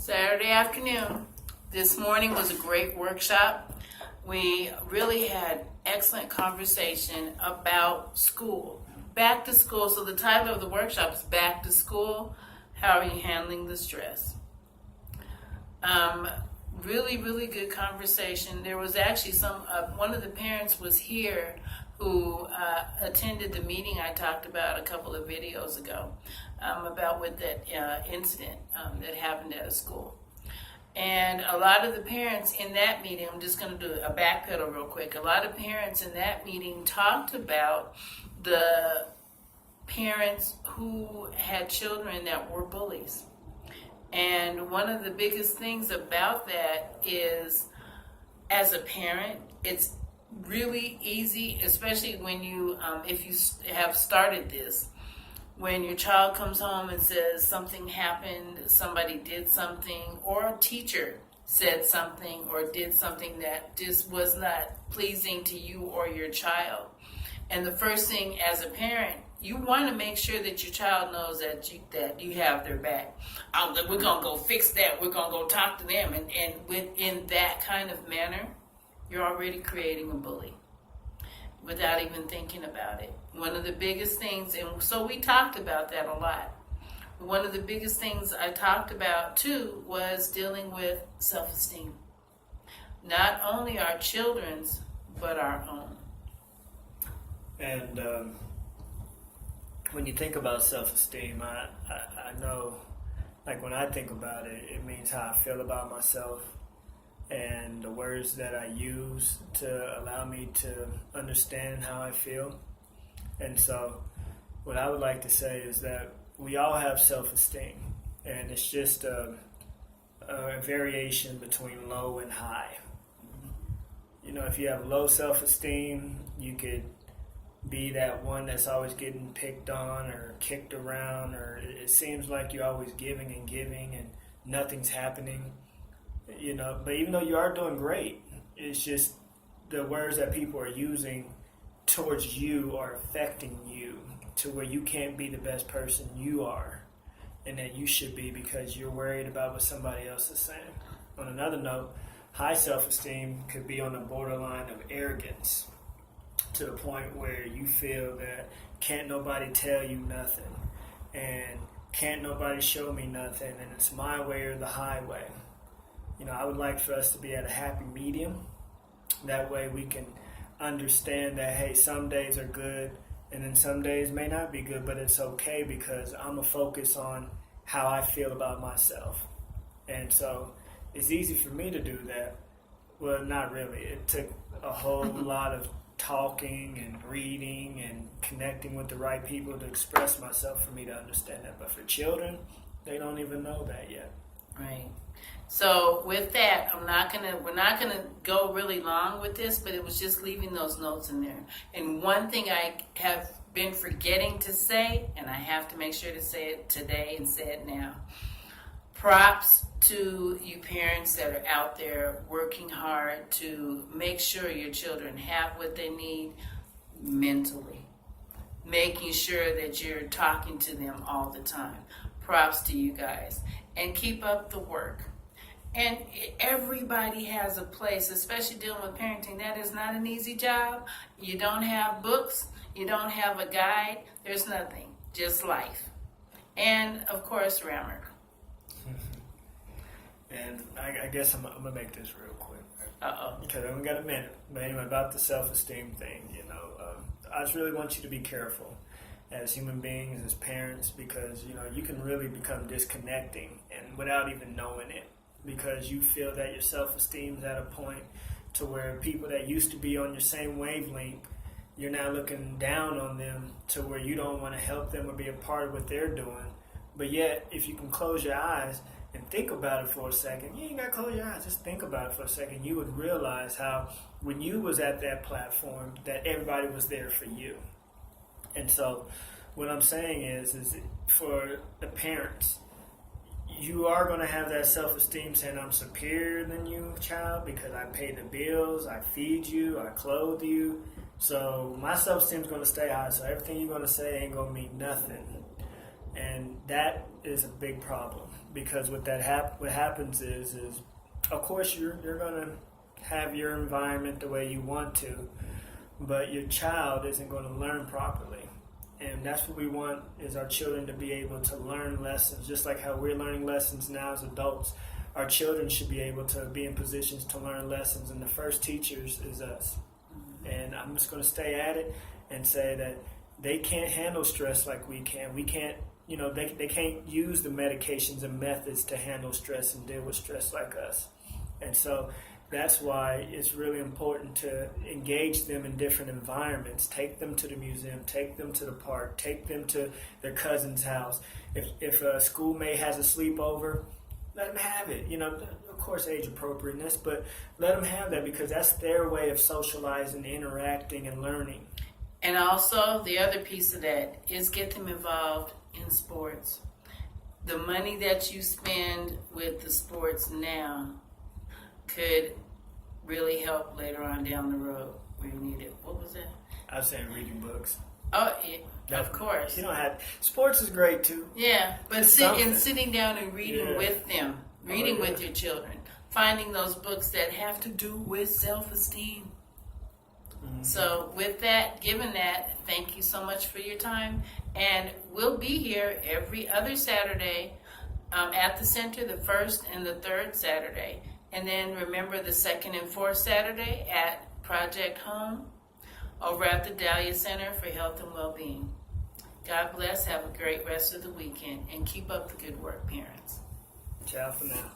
Saturday afternoon. This morning was a great workshop. We really had excellent conversation about school. Back to school. So the title of the workshop is Back to School. How are you handling the stress? Really good conversation. There was actually one of the parents was here who attended the meeting I talked about a couple of videos ago about with that incident that happened at a school. And a lot of the parents in that meeting, I'm just going to do a backpedal real quick. A lot of parents in that meeting talked about the parents who had children that were bullies. And one of the biggest things about that is, as a parent, it's really easy, especially when you, if you have started this, when your child comes home and says something happened, somebody did something, or a teacher said something or did something that just was not pleasing to you or your child. And the first thing as a parent, you want to make sure that your child knows that you have their back. We're going to go fix that. We're going to go talk to them. And within that kind of manner, you're already creating a bully without even thinking about it. One of the biggest things, and so we talked about that a lot. One of the biggest things I talked about too was dealing with self-esteem. Not only our children's, but our own. And when you think about self-esteem, I know, like when I think about it, it means how I feel about myself and the words that I use to allow me to understand how I feel. And so what I would like to say is that we all have self-esteem, and it's just a variation between low and high. You know, if you have low self-esteem, you could be that one that's always getting picked on or kicked around, or it seems like you're always giving and nothing's happening. You know, but even though you are doing great, it's just the words that people are using towards you are affecting you to where you can't be the best person you are and that you should be because you're worried about what somebody else is saying. On another note, high self-esteem could be on the borderline of arrogance, to the point where you feel that can't nobody tell you nothing and can't nobody show me nothing and it's my way or the highway. You know, I would like for us to be at a happy medium. That way we can understand that, hey, some days are good and then some days may not be good, but it's okay because I'm going to focus on how I feel about myself. And so it's easy for me to do that. Well, not really. It took a whole lot of talking and reading and connecting with the right people to express myself for me to understand that. But for children, they don't even know that yet. Right. So with that, we're not gonna go really long with this, but it was just leaving those notes in there. And one thing I have been forgetting to say, and I have to make sure to say it today and say it now. Props to you parents that are out there working hard to make sure your children have what they need mentally. Making sure that you're talking to them all the time. Props to you guys. And keep up the work. And everybody has a place, especially dealing with parenting. That is not an easy job. You don't have books. You don't have a guide. There's nothing. Just life. And, of course, Rammer. And I guess I'm going to make this real quick. Uh-oh. Because I only got a minute. But anyway, about the self-esteem thing, I just really want you to be careful as human beings, as parents, because, you can really become disconnecting and without even knowing it, because you feel that your self-esteem is at a point to where people that used to be on your same wavelength, you're now looking down on them to where you don't want to help them or be a part of what they're doing. But yet, if you can close your eyes and think about it for a second, you ain't got to close your eyes, just think about it for a second, you would realize how when you was at that platform that everybody was there for you. And so what I'm saying is for the parents, you are going to have that self-esteem saying I'm superior than you, child, because I pay the bills, I feed you, I clothe you. So my self-esteem is going to stay high, so everything you're going to say ain't going to mean nothing. And that is a big problem, because what happens is of course you're going to have your environment the way you want to, but your child isn't going to learn properly. And that's what we want, is our children to be able to learn lessons, just like how we're learning lessons now as adults. Our children should be able to be in positions to learn lessons, and the first teachers is us. And I'm just going to stay at it and say that they can't handle stress like we can. We can't, they can't use the medications and methods to handle stress and deal with stress like us. And so that's why it's really important to engage them in different environments. Take them to the museum, take them to the park, take them to their cousin's house. If a schoolmate has a sleepover, let them have it. Of course, age appropriateness, but let them have that, because that's their way of socializing, interacting, and learning. And also, the other piece of that is get them involved in sports. The money that you spend with the sports now could really help later on down the road where you need it. What was that? I was saying reading books. Oh, yeah, of course. You don't have sports is great too. Yeah, but sitting down and reading with them, reading with your children, finding those books that have to do with self-esteem. Mm-hmm. So with that, given that, thank you so much for your time, and we'll be here every other Saturday at the center, the first and the third Saturday, and then remember the second and fourth Saturday at Project Home over at the Dahlia Center for Health and Well-Being. God bless. Have a great rest of the weekend, and keep up the good work, parents. Ciao for now.